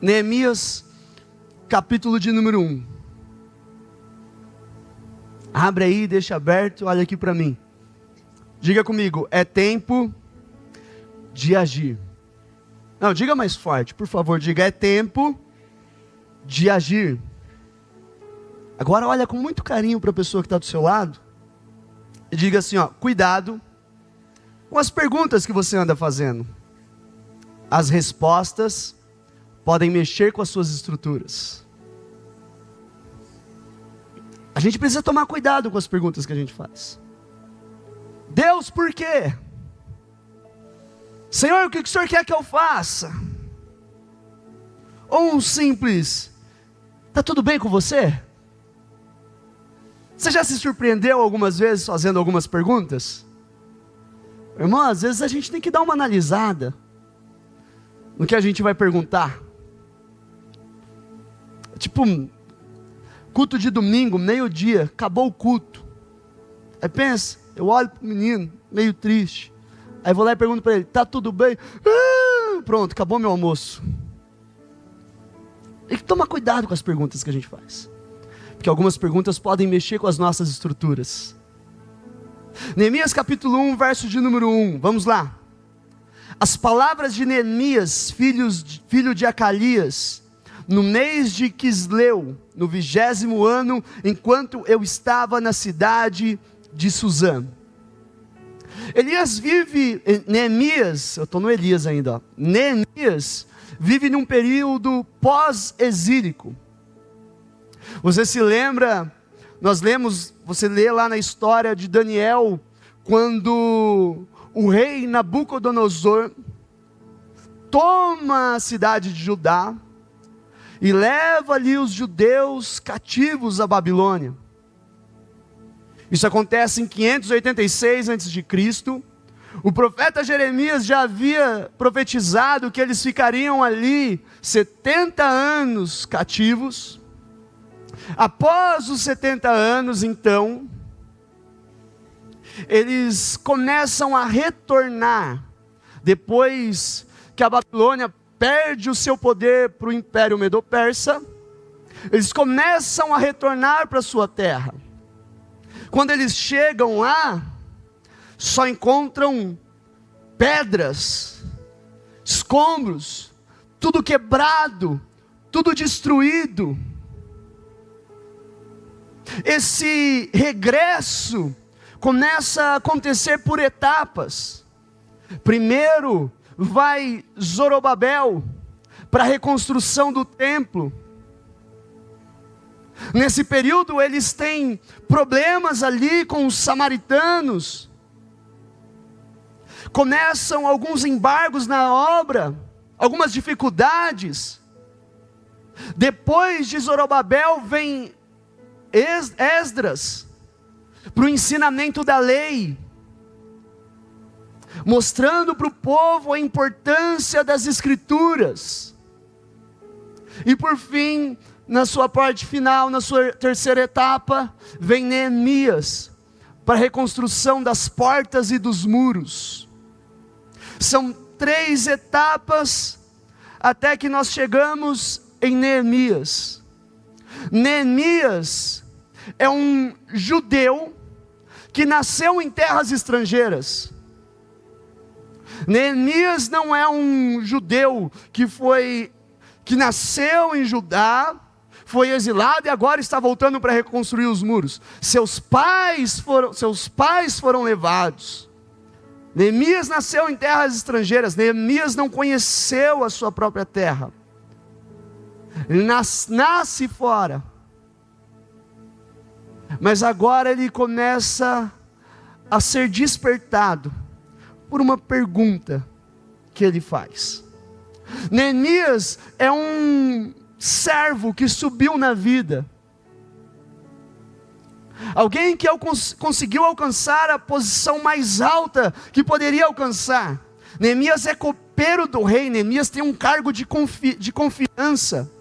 Neemias, capítulo de número 1. Abre aí, deixa aberto, olha aqui para mim. Diga comigo, é tempo de agir. Não, diga mais forte, por favor, diga, é tempo de agir. Agora olha com muito carinho para a pessoa que está do seu lado e diga assim, ó, cuidado com as perguntas que você anda fazendo. As respostas podem mexer com as suas estruturas. A gente precisa tomar cuidado com as perguntas que a gente faz. Deus, por quê? Senhor, o que o Senhor quer que eu faça? Ou um simples, está tudo bem com você? Você já se surpreendeu algumas vezes fazendo algumas perguntas? Irmão, às vezes a gente tem que dar uma analisada no que a gente vai perguntar. Tipo, culto de domingo, meio-dia, acabou o culto. Aí pensa, eu olho para o menino, meio triste. Aí vou lá e pergunto para ele, tá tudo bem? Pronto, acabou meu almoço. Tem que tomar cuidado com as perguntas que a gente faz. Porque algumas perguntas podem mexer com as nossas estruturas. Neemias capítulo 1, verso de número 1, vamos lá. As palavras de Neemias, filho de Acalias, no mês de Quisleu, no 20º ano, enquanto eu estava na cidade de Suzã. Neemias, eu estou no Elias ainda, ó. Neemias vive num período pós-exílico. Você se lembra, você lê lá na história de Daniel, quando o rei Nabucodonosor toma a cidade de Judá e leva ali os judeus cativos à Babilônia. Isso acontece em 586 a.C. O profeta Jeremias já havia profetizado que eles ficariam ali 70 anos cativos. Após os 70 anos, então, eles começam a retornar, depois que a Babilônia perde o seu poder para o Império Medo-Persa, eles começam a retornar para a sua terra. Quando eles chegam lá, só encontram pedras, escombros, tudo quebrado, tudo destruído. Esse regresso começa a acontecer por etapas. Primeiro vai Zorobabel para a reconstrução do templo. Nesse período eles têm problemas ali com os samaritanos. Começam alguns embargos na obra, algumas dificuldades. Depois de Zorobabel vem Esdras para o ensinamento da lei, mostrando para o povo a importância das escrituras. E por fim, na sua parte final, na sua terceira etapa, vem Neemias para a reconstrução das portas e dos muros. São 3 etapas até que nós chegamos em Neemias. Neemias é um judeu que nasceu em terras estrangeiras. Neemias não é um judeu que nasceu em Judá, foi exilado e agora está voltando para reconstruir os muros. Seus pais foram levados. Neemias nasceu em terras estrangeiras. Neemias não conheceu a sua própria terra. Ele nasce fora. Mas agora ele começa a ser despertado por uma pergunta que ele faz. Neemias é um servo que subiu na vida. Alguém que conseguiu alcançar a posição mais alta que poderia alcançar. Neemias é copeiro do rei. Neemias tem um cargo de confiança.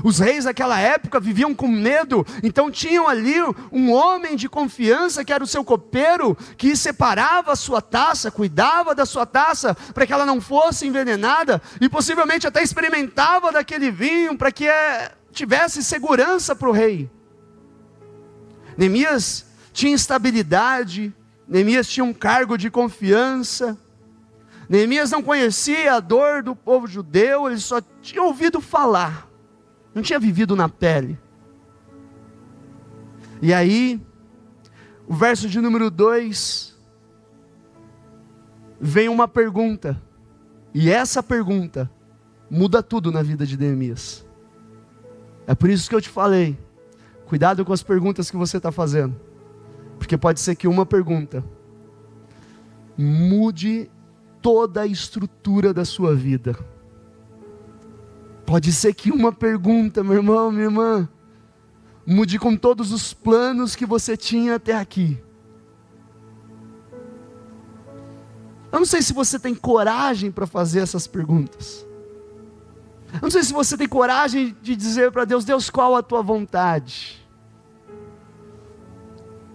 Os reis daquela época viviam com medo, então tinham ali um homem de confiança que era o seu copeiro, que separava a sua taça, cuidava da sua taça, para que ela não fosse envenenada, e possivelmente até experimentava daquele vinho, para que tivesse segurança para o rei. Neemias tinha estabilidade, Neemias tinha um cargo de confiança, Neemias não conhecia a dor do povo judeu, ele só tinha ouvido falar, não tinha vivido na pele. E aí, o verso de número 2, vem uma pergunta, e essa pergunta muda tudo na vida de Neemias. É por isso que eu te falei, cuidado com as perguntas que você está fazendo, porque pode ser que uma pergunta mude toda a estrutura da sua vida. Pode ser que uma pergunta, meu irmão, minha irmã, mude com todos os planos que você tinha até aqui. Eu não sei se você tem coragem para fazer essas perguntas. Eu não sei se você tem coragem de dizer para Deus: Deus, qual a tua vontade?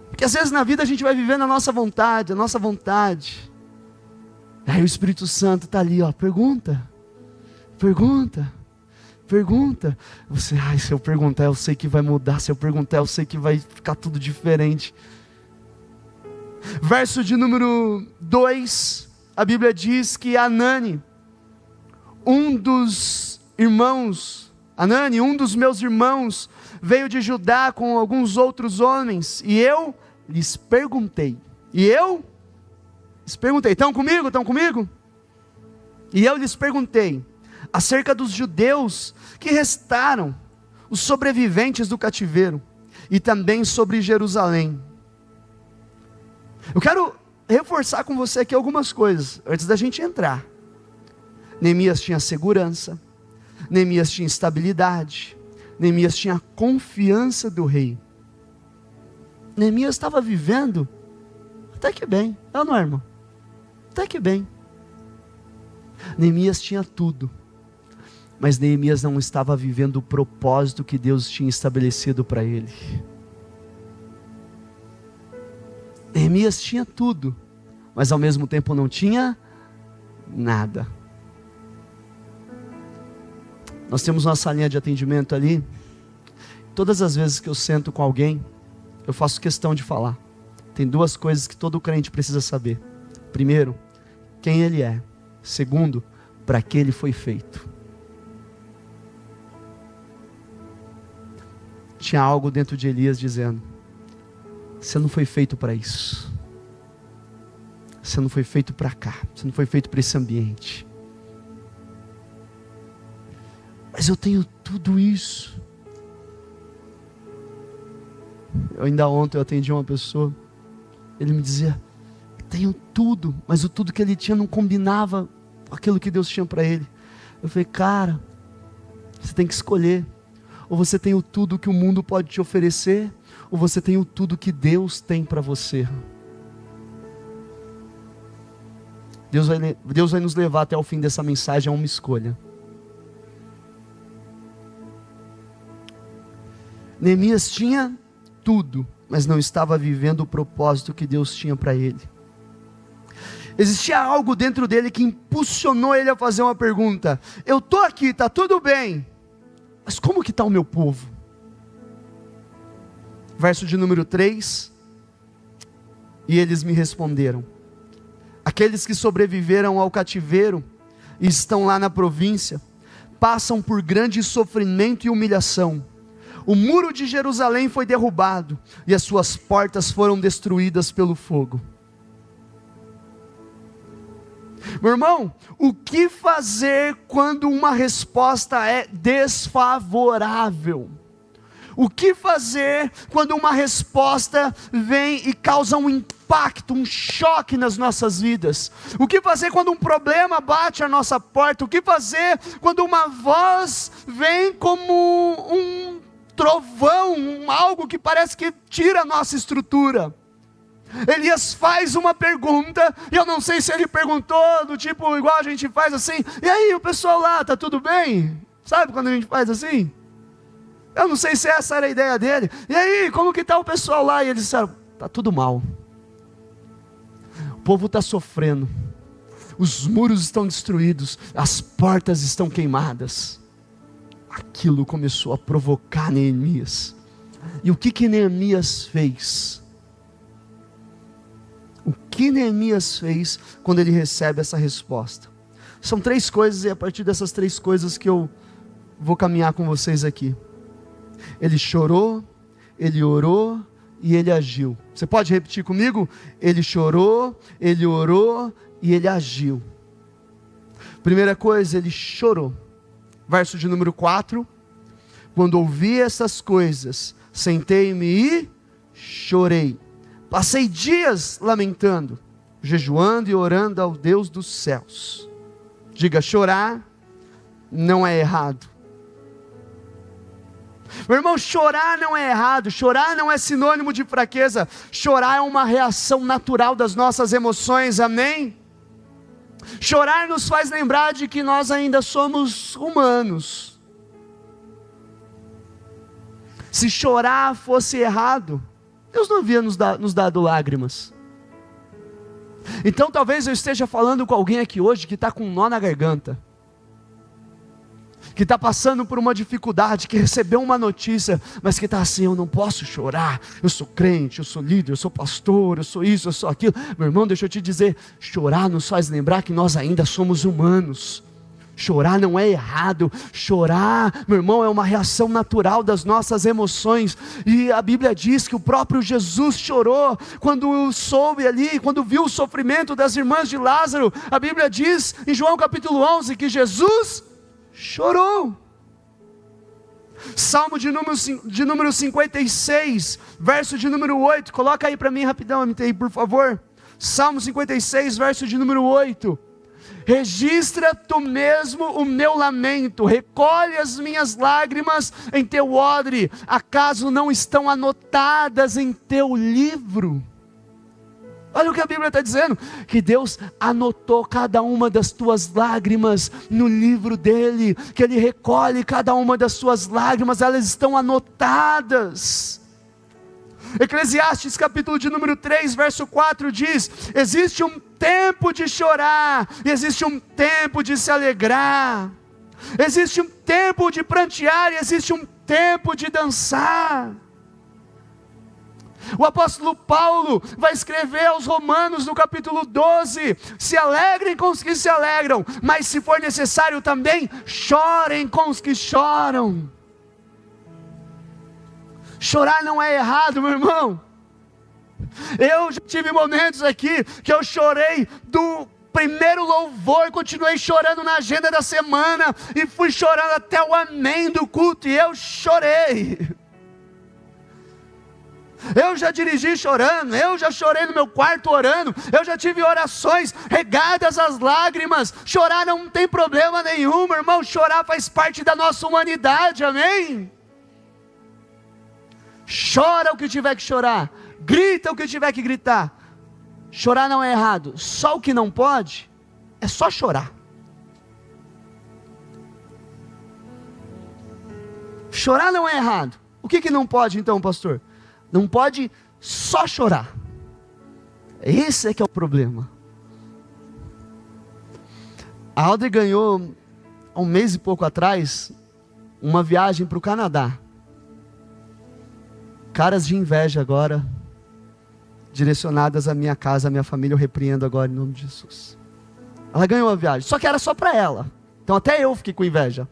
Porque às vezes na vida a gente vai vivendo a nossa vontade, Aí o Espírito Santo está ali, ó, pergunta. Você, se eu perguntar eu sei que vai mudar, se eu perguntar eu sei que vai ficar tudo diferente. Verso de número 2, a Bíblia diz que Anani, um dos meus irmãos, veio de Judá com alguns outros homens, e eu lhes perguntei, estão comigo? E eu lhes perguntei, acerca dos judeus que restaram, os sobreviventes do cativeiro, e também sobre Jerusalém. Eu quero reforçar com você aqui algumas coisas, antes da gente entrar. Neemias tinha segurança, Neemias tinha estabilidade, Neemias tinha confiança do rei. Neemias estava vivendo até que bem, não é, irmão? Até que bem. Neemias tinha tudo, mas Neemias não estava vivendo o propósito que Deus tinha estabelecido para ele. Neemias tinha tudo, mas ao mesmo tempo não tinha nada. Nós temos nossa linha de atendimento ali. Todas as vezes que eu sento com alguém, eu faço questão de falar. Tem duas coisas que todo crente precisa saber. Primeiro, quem ele é. Segundo, para que ele foi feito. Tinha algo dentro de Elias dizendo: você não foi feito para isso. Você não foi feito para cá. Você não foi feito para esse ambiente. Mas eu tenho tudo isso. Ainda ontem eu atendi uma pessoa. Ele me dizia: tenho tudo, mas o tudo que ele tinha não combinava com aquilo que Deus tinha para ele. Eu falei: cara, você tem que escolher. Ou você tem o tudo que o mundo pode te oferecer, ou você tem o tudo que Deus tem para você. Deus vai nos levar até o fim dessa mensagem a uma escolha. Neemias tinha tudo, mas não estava vivendo o propósito que Deus tinha para ele. Existia algo dentro dele que impulsionou ele a fazer uma pergunta: eu estou aqui, está tudo bem, mas como que está o meu povo? Verso de número 3, e eles me responderam: aqueles que sobreviveram ao cativeiro e estão lá na província, passam por grande sofrimento e humilhação. O muro de Jerusalém foi derrubado, e as suas portas foram destruídas pelo fogo. Meu irmão, o que fazer quando uma resposta é desfavorável? O que fazer quando uma resposta vem e causa um impacto, um choque nas nossas vidas? O que fazer quando um problema bate à nossa porta? O que fazer quando uma voz vem como um trovão, algo que parece que tira a nossa estrutura? Elias faz uma pergunta, e eu não sei se ele perguntou do tipo, igual a gente faz assim: e aí o pessoal lá, tá tudo bem? Sabe quando a gente faz assim? Eu não sei se essa era a ideia dele. E aí, como que está o pessoal lá? E eles disseram, está tudo mal. O povo está sofrendo. Os muros estão destruídos. As portas estão queimadas. Aquilo começou a provocar Neemias. E o que Neemias fez? O que Neemias fez quando ele recebe essa resposta? São 3 coisas, e é a partir dessas 3 coisas que eu vou caminhar com vocês aqui. Ele chorou, ele orou e ele agiu. Você pode repetir comigo? Ele chorou, ele orou e ele agiu. Primeira coisa, ele chorou. Verso de número 4. Quando ouvi essas coisas, sentei-me e chorei. Passei dias lamentando, jejuando e orando ao Deus dos céus. Diga, chorar não é errado. Meu irmão, chorar não é errado, chorar não é sinônimo de fraqueza, chorar é uma reação natural das nossas emoções, amém? Chorar nos faz lembrar de que nós ainda somos humanos. Se chorar fosse errado, Deus não havia nos dado lágrimas. Então talvez eu esteja falando com alguém aqui hoje que está com um nó na garganta, que está passando por uma dificuldade, que recebeu uma notícia, mas que está assim, eu não posso chorar, eu sou crente, eu sou líder, eu sou pastor, eu sou isso, eu sou aquilo. Meu irmão, deixa eu te dizer, chorar nos faz lembrar que nós ainda somos humanos. Chorar não é errado, chorar, meu irmão, é uma reação natural das nossas emoções, e a Bíblia diz que o próprio Jesus chorou, quando soube ali, quando viu o sofrimento das irmãs de Lázaro. A Bíblia diz, em João capítulo 11, que Jesus chorou. Salmo de número 56, verso de número 8, coloca aí para mim rapidão, MTI, por favor. Salmo 56, verso de número 8. Registra tu mesmo o meu lamento, recolhe as minhas lágrimas em teu odre, acaso não estão anotadas em teu livro? Olha o que a Bíblia está dizendo, que Deus anotou cada uma das tuas lágrimas no livro dele, que Ele recolhe cada uma das suas lágrimas, elas estão anotadas. Eclesiastes capítulo de número 3, verso 4 diz, existe um tempo de chorar, e existe um tempo de se alegrar, existe um tempo de prantear, e existe um tempo de dançar. O apóstolo Paulo vai escrever aos Romanos no capítulo 12, se alegrem com os que se alegram, mas se for necessário também, chorem com os que choram. Chorar não é errado, meu irmão. Eu já tive momentos aqui que eu chorei do primeiro louvor, continuei chorando na agenda da semana, e fui chorando até o amém do culto, e eu chorei. Eu já dirigi chorando, eu já chorei no meu quarto orando, eu já tive orações regadas às lágrimas. Chorar não tem problema nenhum, meu irmão, chorar faz parte da nossa humanidade, amém? Chora o que tiver que chorar, grita o que tiver que gritar. Chorar não é errado, só o que não pode é só chorar. Chorar não é errado. O que não pode então, pastor? Não pode só chorar. Esse é que é o problema. A Audrey ganhou, há um mês e pouco atrás, uma viagem para o Canadá. Caras de inveja agora, direcionadas à minha casa, à minha família, eu repreendo agora em nome de Jesus. Ela ganhou a viagem, só que era só para ela. Então até eu fiquei com inveja.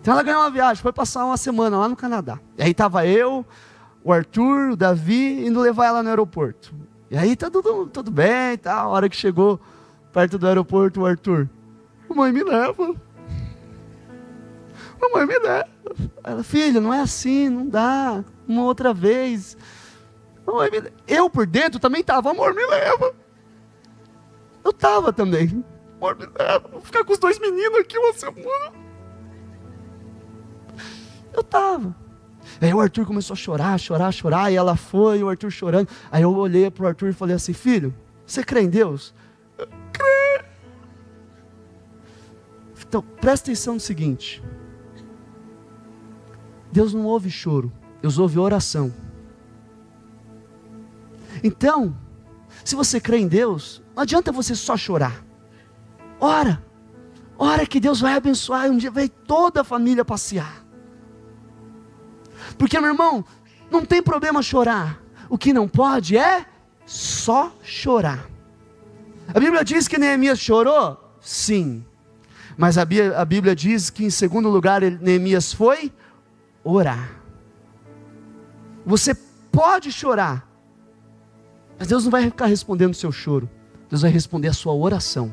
Então ela ganhou uma viagem, foi passar uma semana lá no Canadá. E aí estava eu, o Arthur, o Davi, indo levar ela no aeroporto. E aí tá tudo bem e tal. A hora que chegou perto do aeroporto, o Arthur, mamãe me leva. Mamãe me leva. Ela, filho, não é assim, não dá. Uma outra vez. Mamãe me leva. Eu por dentro também estava, amor, me leva. Eu estava também. Amor, me leva. Vou ficar com os 2 meninos aqui uma semana. Eu estava. Aí o Arthur começou a chorar, e ela foi, e o Arthur chorando. Aí eu olhei para o Arthur e falei assim, filho, você crê em Deus? Eu creio. Então, presta atenção no seguinte. Deus não ouve choro, Deus ouve oração. Então, se você crê em Deus, não adianta você só chorar. Ora que Deus vai abençoar, e um dia vai toda a família passear. Porque, meu irmão, não tem problema chorar. O que não pode é só chorar. A Bíblia diz que Neemias chorou? Sim. Mas a Bíblia diz que em segundo lugar Neemias foi orar. Você pode chorar, mas Deus não vai ficar respondendo o seu choro. Deus vai responder a sua oração.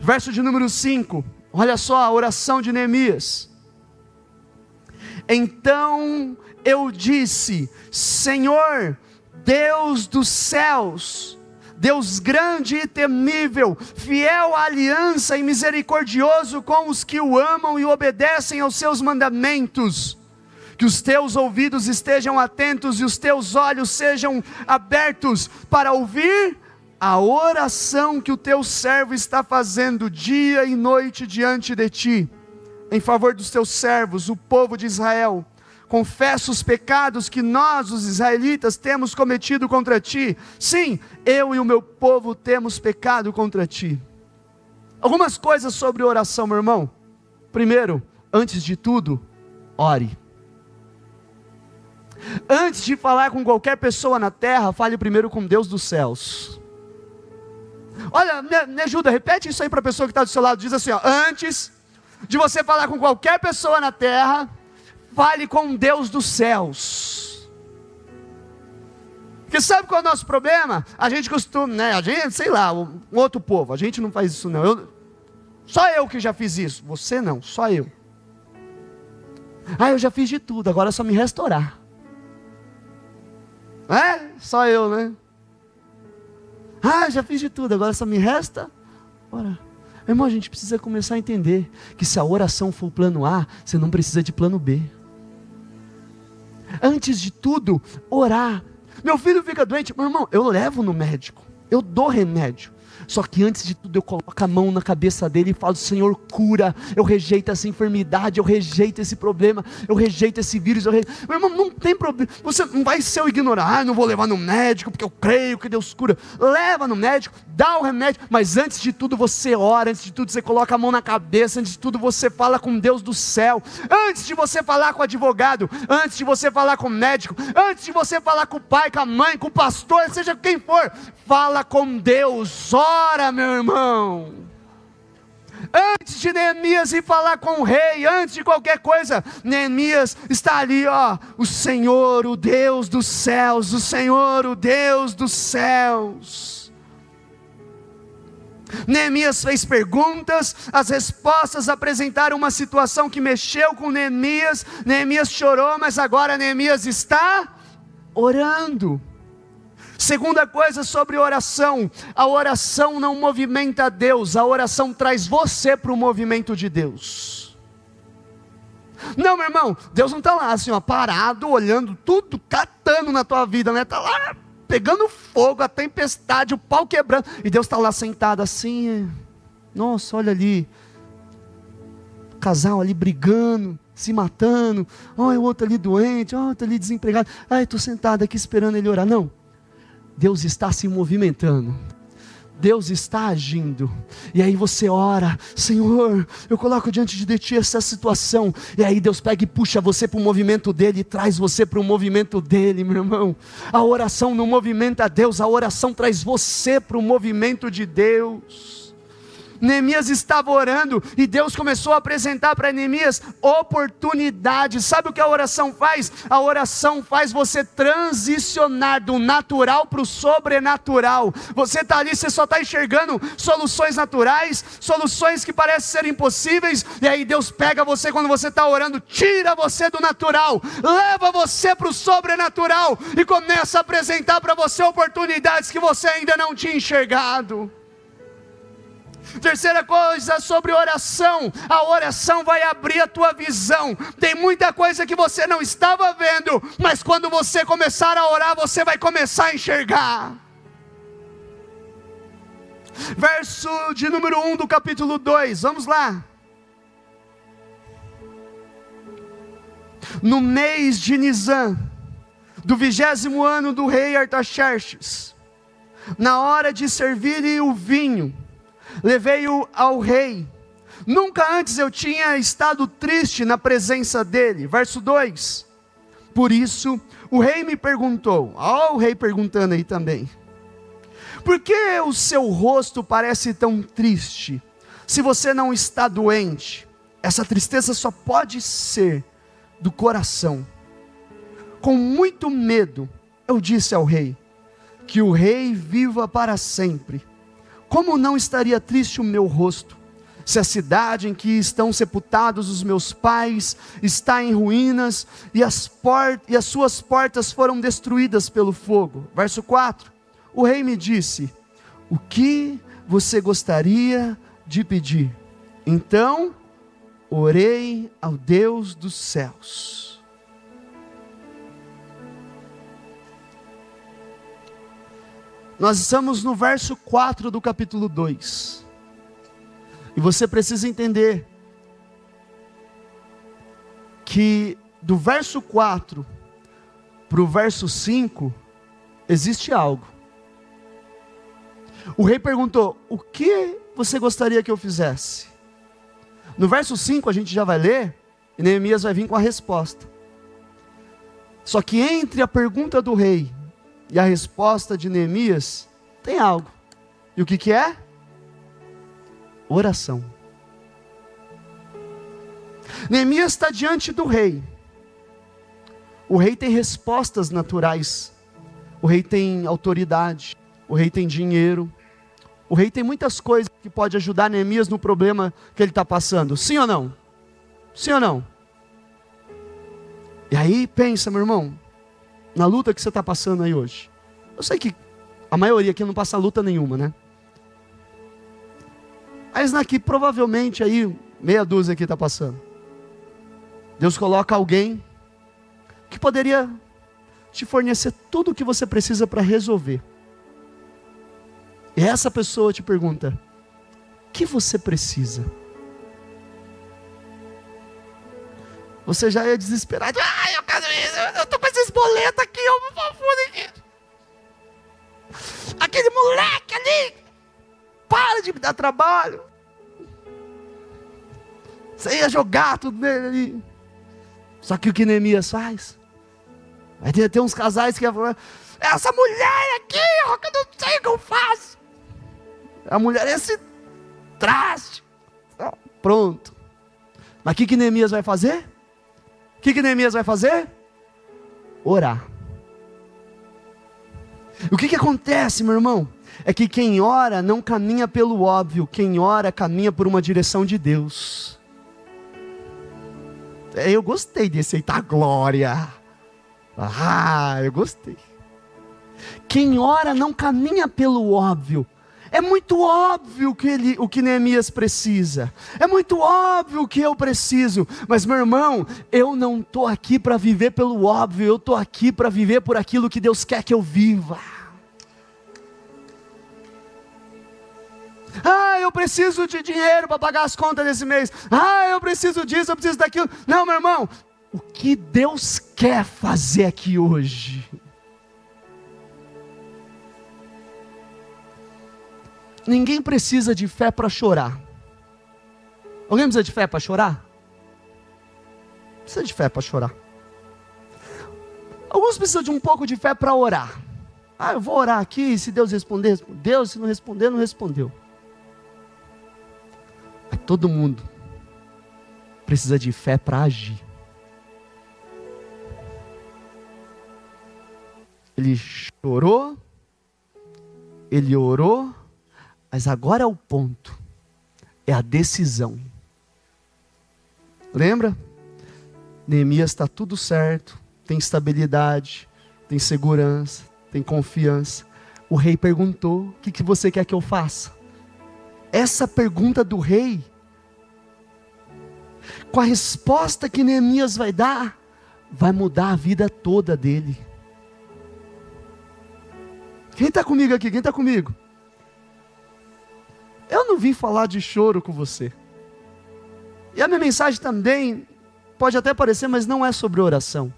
Verso de número 5. Olha só a oração de Neemias. Então eu disse: Senhor, Deus dos céus, Deus grande e temível, fiel à aliança e misericordioso com os que o amam e obedecem aos seus mandamentos, que os teus ouvidos estejam atentos e os teus olhos sejam abertos para ouvir a oração que o teu servo está fazendo dia e noite diante de ti, em favor dos teus servos, o povo de Israel. Confesso os pecados que nós, os israelitas, temos cometido contra ti. Sim, eu e o meu povo temos pecado contra ti. Algumas coisas sobre oração, meu irmão. Primeiro, antes de tudo, ore. Antes de falar com qualquer pessoa na terra, fale primeiro com Deus dos céus. Olha, me ajuda, repete isso aí para a pessoa que está do seu lado. Diz assim, ó: antes de você falar com qualquer pessoa na terra, fale com Deus dos céus. Porque sabe qual é o nosso problema? A gente costuma, né? A gente, sei lá, um outro povo, a gente não faz isso não. Só eu que já fiz isso. Você não, só eu. Eu já fiz de tudo, agora só me resta orar. Só eu, né? Já fiz de tudo, agora só me resta orar. Irmão, a gente precisa começar a entender que se a oração for o plano A, você não precisa de plano B. Antes de tudo, orar. Meu filho fica doente, meu irmão, eu levo no médico, eu dou remédio. Só que antes de tudo eu coloco a mão na cabeça dele e falo: Senhor, cura. Eu rejeito essa enfermidade, eu rejeito esse problema, eu rejeito esse vírus. Meu irmão, não tem problema. Você não vai ser o ignorar: não vou levar no médico porque eu creio que Deus cura. Leva no médico, dá o remédio, mas antes de tudo você ora, antes de tudo você coloca a mão na cabeça, antes de tudo você fala com Deus do céu. Antes de você falar com o advogado, antes de você falar com o médico, antes de você falar com o pai, com a mãe, com o pastor, seja quem for, fala com Deus. Ora, meu irmão. Antes de Neemias ir falar com o rei, antes de qualquer coisa, Neemias está ali, o Senhor, o Deus dos céus, o Senhor, o Deus dos céus. Neemias fez perguntas, as respostas apresentaram uma situação que mexeu com Neemias. Neemias chorou, mas agora Neemias está orando. Segunda coisa sobre oração: a oração não movimenta Deus, a oração traz você para o movimento de Deus. Não, meu irmão, Deus não está lá assim, parado, olhando tudo, catando na tua vida, né? Está lá pegando fogo, a tempestade, o pau quebrando, e Deus está lá sentado assim. Nossa, olha ali, casal ali brigando, se matando, o outro ali doente, outro ali desempregado, estou sentado aqui esperando ele orar. Não, Deus está se movimentando, Deus está agindo, e aí você ora: Senhor, eu coloco diante de ti essa situação, e aí Deus pega e puxa você para o movimento dele, e traz você para o movimento dele, meu irmão. A oração não movimenta Deus, a oração traz você para o movimento de Deus. Neemias estava orando, e Deus começou a apresentar para Neemias oportunidades. Sabe o que a oração faz? A oração faz você transicionar do natural para o sobrenatural. Você está ali, você só está enxergando soluções naturais, soluções que parecem ser impossíveis, e aí Deus pega você quando você está orando, tira você do natural, leva você para o sobrenatural, e começa a apresentar para você oportunidades que você ainda não tinha enxergado. Terceira coisa sobre oração: a oração vai abrir a tua visão. Tem muita coisa que você não estava vendo, mas quando você começar a orar, você vai começar a enxergar. Verso de número 1 do capítulo 2, vamos lá. no mês de Nisã, do 20º ano do rei Artaxerxes, na hora de servir o vinho, levei-o ao rei. Nunca antes eu tinha estado triste na presença dele. Verso 2. Por isso, o rei me perguntou, ó, o rei perguntando aí também, por que o seu rosto parece tão triste, se você não está doente? Essa tristeza só pode ser do coração. Com muito medo, eu disse ao rei, que o rei viva para sempre. Como não estaria triste o meu rosto, se a cidade em que estão sepultados os meus pais está em ruínas, e as suas portas foram destruídas pelo fogo? Verso 4, o rei me disse, o que você gostaria de pedir? Então, orei ao Deus dos céus. Nós estamos no verso 4 do capítulo 2. E você precisa entender que do verso 4 para o verso 5 existe algo. O rei perguntou, o que você gostaria que eu fizesse? No verso 5 a gente já vai ler, e Neemias vai vir com a resposta. Só que entre a pergunta do rei e a resposta de Neemias, tem algo. E o que é? Oração. Neemias está diante do rei. O rei tem respostas naturais. O rei tem autoridade. O rei tem dinheiro. O rei tem muitas coisas que pode ajudar Neemias no problema que ele está passando. Sim ou não? Sim ou não? E aí pensa, meu irmão, na luta que você está passando aí hoje. Eu sei que a maioria aqui não passa luta nenhuma, né? Mas aqui provavelmente aí meia dúzia aqui está passando. Deus coloca alguém que poderia te fornecer tudo o que você precisa para resolver. E essa pessoa te pergunta, o que você precisa? Você já é desesperado. Eu quero isso, eu estou com esses boletos aqui, por favor. Aquele moleque ali, para de me dar trabalho. Você ia jogar tudo nele ali. Só que o que Neemias faz? Vai ter uns casais que iam falar, essa mulher aqui, ó, que eu não sei o que eu faço. A mulher é esse traste. Pronto. Mas o que Neemias vai fazer? O que Neemias vai fazer? Orar. O que acontece, meu irmão? É que quem ora não caminha pelo óbvio. Quem ora caminha por uma direção de Deus. Eu gostei desse aí, tá? Glória. Eu gostei. Quem ora não caminha pelo óbvio. É muito óbvio o que Neemias precisa. É muito óbvio o que eu preciso. Mas, meu irmão, eu não estou aqui para viver pelo óbvio. Eu estou aqui para viver por aquilo que Deus quer que eu viva. Eu preciso de dinheiro para pagar as contas desse mês. Eu preciso disso, eu preciso daquilo. Não, meu irmão. O que Deus quer fazer aqui hoje? Ninguém precisa de fé para chorar. Alguém precisa de fé para chorar? Precisa de fé para chorar. Alguns precisam de um pouco de fé para orar. Eu vou orar aqui, se Deus responder, respondeu. Se não responder, não respondeu. Mas todo mundo precisa de fé para agir. Ele chorou, ele orou, mas agora é o ponto, é a decisão. Lembra? Neemias está tudo certo, tem estabilidade, tem segurança, tem confiança. O rei perguntou, o que você quer que eu faça? Essa pergunta do rei, com a resposta que Neemias vai dar, vai mudar a vida toda dele. Quem está comigo aqui? Quem está comigo? Eu não vim falar de choro com você. E a minha mensagem também pode até parecer, mas não é sobre oração.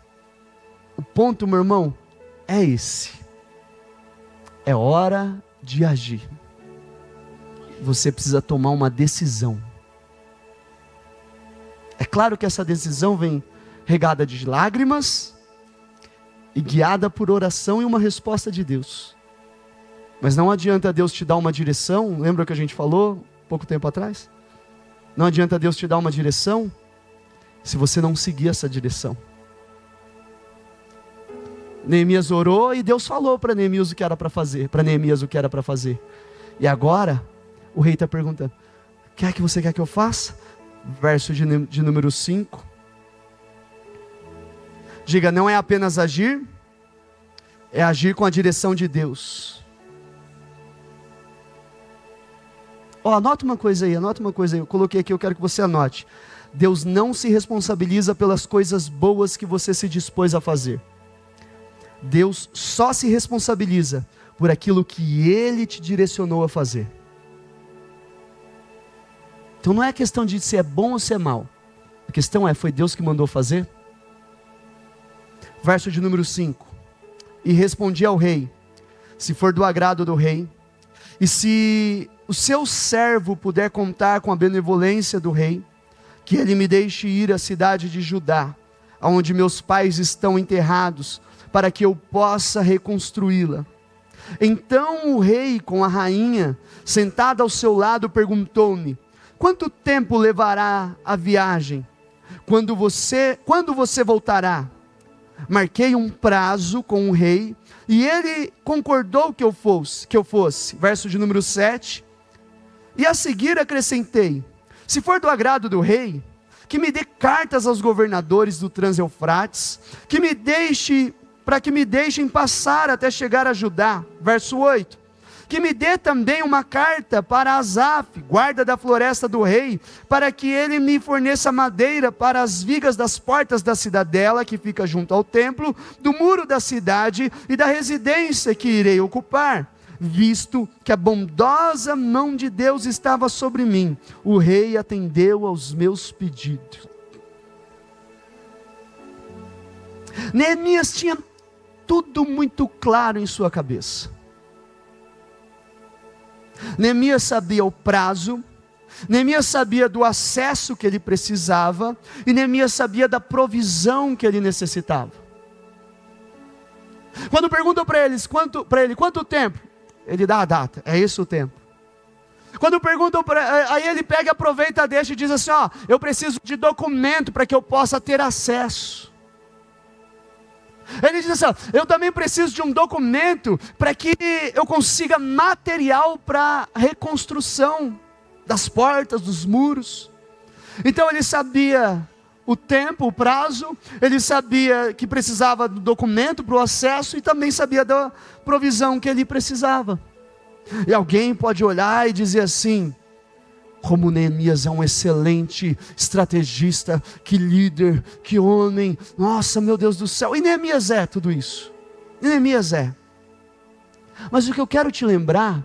O ponto, meu irmão, é esse. É hora de agir. Você precisa tomar uma decisão. É claro que essa decisão vem regada de lágrimas e guiada por oração e uma resposta de Deus. Mas não adianta Deus te dar uma direção, lembra o que a gente falou pouco tempo atrás? Não adianta Deus te dar uma direção se você não seguir essa direção. Neemias orou e Deus falou para Neemias o que era para fazer, E agora o rei está perguntando: o que é que você quer que eu faça? Verso de número 5. Diga, não é apenas agir, é agir com a direção de Deus. Anota uma coisa aí, eu coloquei aqui, eu quero que você anote. Deus não se responsabiliza pelas coisas boas que você se dispôs a fazer. Deus só se responsabiliza por aquilo que Ele te direcionou a fazer. Então não é questão de se é bom ou se é mal. A questão é, foi Deus que mandou fazer? Verso de número 5. E respondi ao rei, se for do agrado do rei, e se o seu servo puder contar com a benevolência do rei, que ele me deixe ir à cidade de Judá, onde meus pais estão enterrados, para que eu possa reconstruí-la. Então o rei, com a rainha, sentada ao seu lado, perguntou-me: quanto tempo levará a viagem? Quando você voltará? Marquei um prazo com o rei, e ele concordou que eu fosse. Verso de número 7. E a seguir acrescentei: se for do agrado do rei, que me dê cartas aos governadores do Trans-Eufrates, para que me deixem passar até chegar a Judá. Verso 8. Que me dê também uma carta para Asaf, guarda da floresta do rei, para que ele me forneça madeira para as vigas das portas da cidadela, que fica junto ao templo, do muro da cidade e da residência que irei ocupar, visto que a bondosa mão de Deus estava sobre mim. O rei atendeu aos meus pedidos. Neemias tinha tudo muito claro em sua cabeça. Neemias sabia o prazo, Neemias sabia do acesso que ele precisava, e Neemias sabia da provisão que ele necessitava. Quando perguntam para ele quanto tempo, ele dá a data, é esse o tempo. Quando perguntam aí ele pega, aproveita, deixa e diz assim: eu preciso de documento para que eu possa ter acesso. Ele diz assim: eu também preciso de um documento para que eu consiga material para reconstrução das portas, dos muros. Então ele sabia o tempo, o prazo, ele sabia que precisava do documento para o acesso e também sabia da provisão que ele precisava. E alguém pode olhar e dizer assim: como Neemias é um excelente estrategista, que líder, que homem, nossa, meu Deus do céu. E Neemias é tudo isso, Neemias é. Mas o que eu quero te lembrar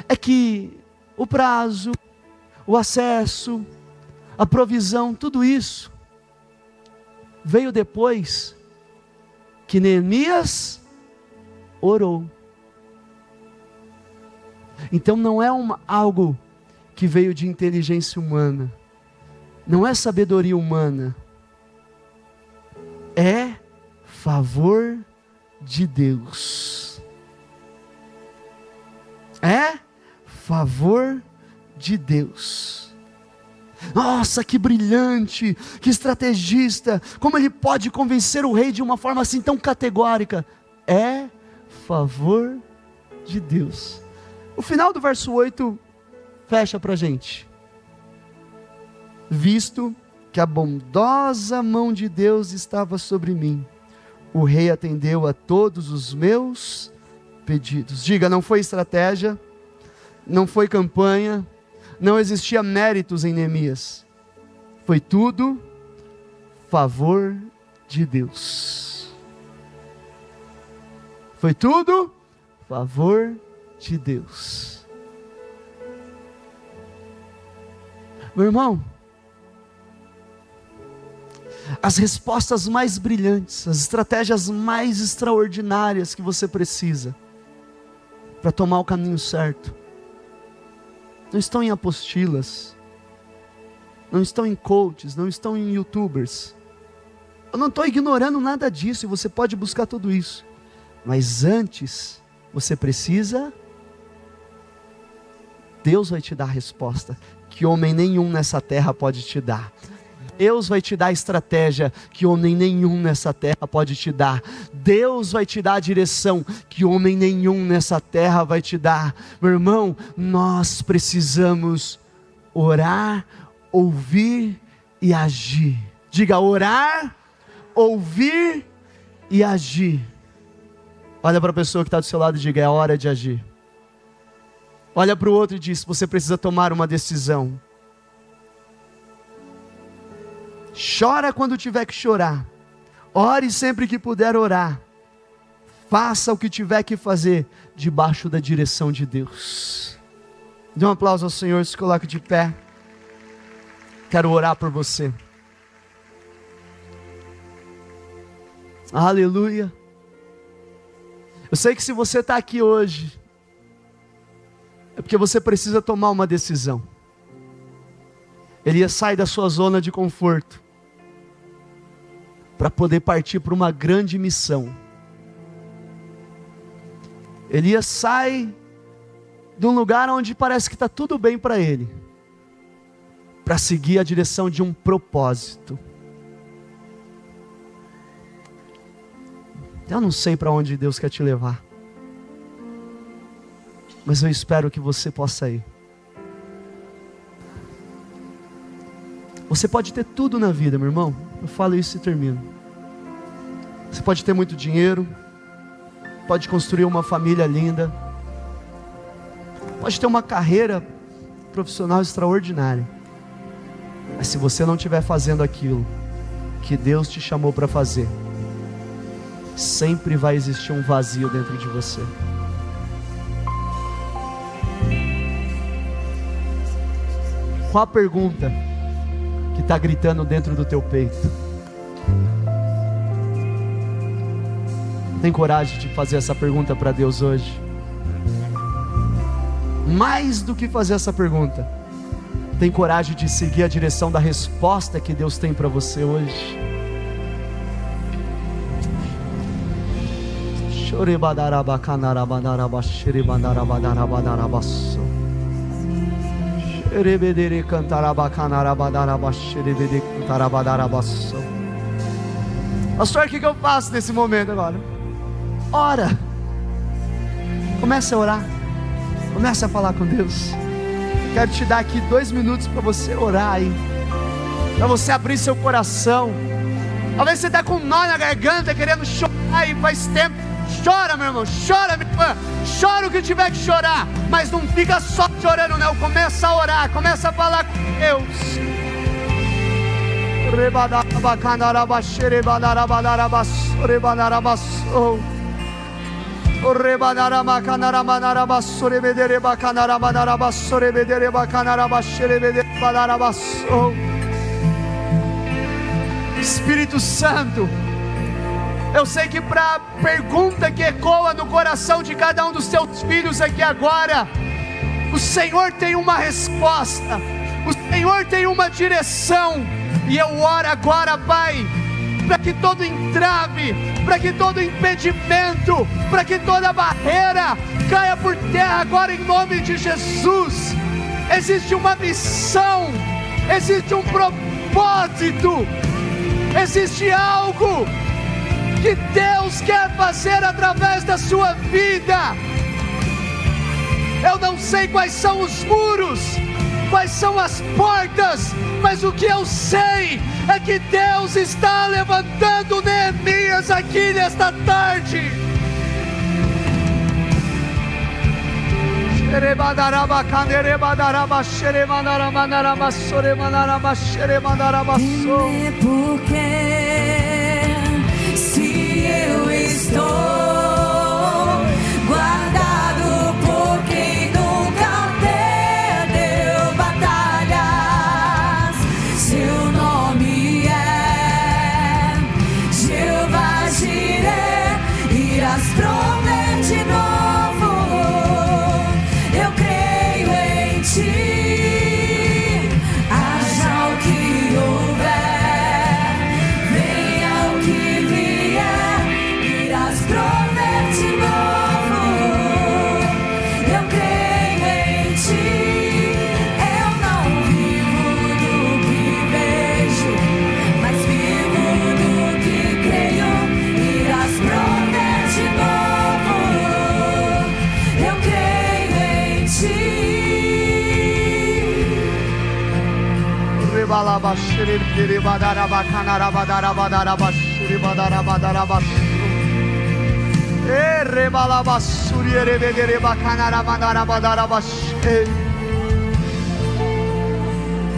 é que o prazo, o acesso, a provisão, tudo isso veio depois que Neemias orou. Então não é algo que veio de inteligência humana, não é sabedoria humana, é favor de Deus. É favor de Deus. Nossa, que brilhante, que estrategista, como ele pode convencer o rei de uma forma assim tão categórica? É favor de Deus. O final do verso 8 fecha para a gente: visto que a bondosa mão de Deus estava sobre mim, o rei atendeu a todos os meus pedidos. Diga, não foi estratégia, não foi campanha, não existia méritos em Neemias, foi tudo favor de Deus. Foi tudo favor de Deus. Meu irmão, as respostas mais brilhantes, as estratégias mais extraordinárias que você precisa para tomar o caminho certo. Não estão em apostilas, não estão em coaches, não estão em youtubers. Eu não estou ignorando nada disso, e você pode buscar tudo isso. Mas antes, você precisa... Deus vai te dar a resposta que homem nenhum nessa terra pode te dar. Deus vai te dar a estratégia que homem nenhum nessa terra pode te dar. Deus vai te dar a direção que homem nenhum nessa terra vai te dar. Meu irmão, nós precisamos orar, ouvir e agir. Diga: orar, ouvir e agir. Olha para a pessoa que está do seu lado e diga: é hora de agir. Olha para o outro e diz: você precisa tomar uma decisão. Chora quando tiver que chorar. Ore sempre que puder orar. Faça o que tiver que fazer debaixo da direção de Deus. Dê um aplauso ao Senhor, se coloque de pé. Quero orar por você. Aleluia. Eu sei que se você está aqui hoje, é porque você precisa tomar uma decisão. Elias sai da sua zona de conforto para poder partir para uma grande missão. Elias sai de um lugar onde parece que está tudo bem para ele, para seguir a direção de um propósito. Eu não sei para onde Deus quer te levar, mas eu espero que você possa ir. Você pode ter tudo na vida, meu irmão. Eu falo isso e termino. Você pode ter muito dinheiro, pode construir uma família linda, pode ter uma carreira profissional extraordinária, mas se você não estiver fazendo aquilo que Deus te chamou para fazer, sempre vai existir um vazio dentro de você. Qual a pergunta que está gritando dentro do teu peito? Tem coragem de fazer essa pergunta para Deus hoje? Mais do que fazer essa pergunta, tem coragem de seguir a direção da resposta que Deus tem para você hoje? Pastor, o que eu faço nesse momento agora? Ora, comece a orar, comece a falar com Deus. Quero te dar aqui 2 minutos para você orar aí, para você abrir seu coração. Talvez você está com um nó na garganta, querendo chorar e faz tempo. Chora, meu irmão, chora, minha irmã, chora o que tiver que chorar, mas não fica só chorando não, começa a orar, começa a falar com Deus. Espírito Santo, eu sei que para a pergunta que ecoa no coração de cada um dos teus filhos aqui agora, o Senhor tem uma resposta, o Senhor tem uma direção, e eu oro agora, Pai, para que todo entrave, para que todo impedimento, para que toda barreira caia por terra agora em nome de Jesus. Existe uma missão, existe um propósito, existe algo que Deus quer fazer através da sua vida. Eu não sei quais são os muros, quais são as portas, mas o que eu sei é que Deus está levantando Neemias aqui nesta tarde. Porque se eu estou guardado por quem nunca perdeu batalhas, seu nome é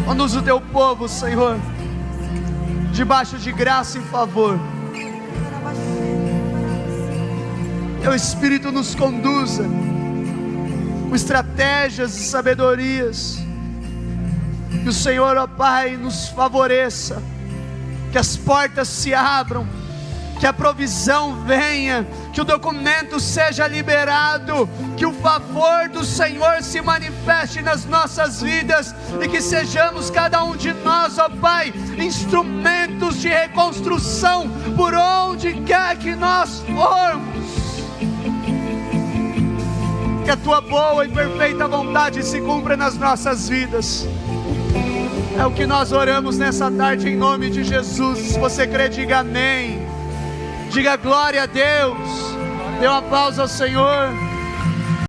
Conduz o teu povo, Senhor, debaixo de graça e favor. Teu Espírito nos conduza com estratégias e sabedorias. Que o Senhor, ó Pai, nos favoreça. Que as portas se abram. Que a provisão venha. Que o documento seja liberado. Que o favor do Senhor se manifeste nas nossas vidas. E que sejamos cada um de nós, ó Pai, instrumentos de reconstrução por onde quer que nós formos. Que a tua boa e perfeita vontade se cumpra nas nossas vidas. É o que nós oramos nessa tarde em nome de Jesus. Se você crê, diga amém. Diga glória a Deus. Dê um aplauso ao Senhor.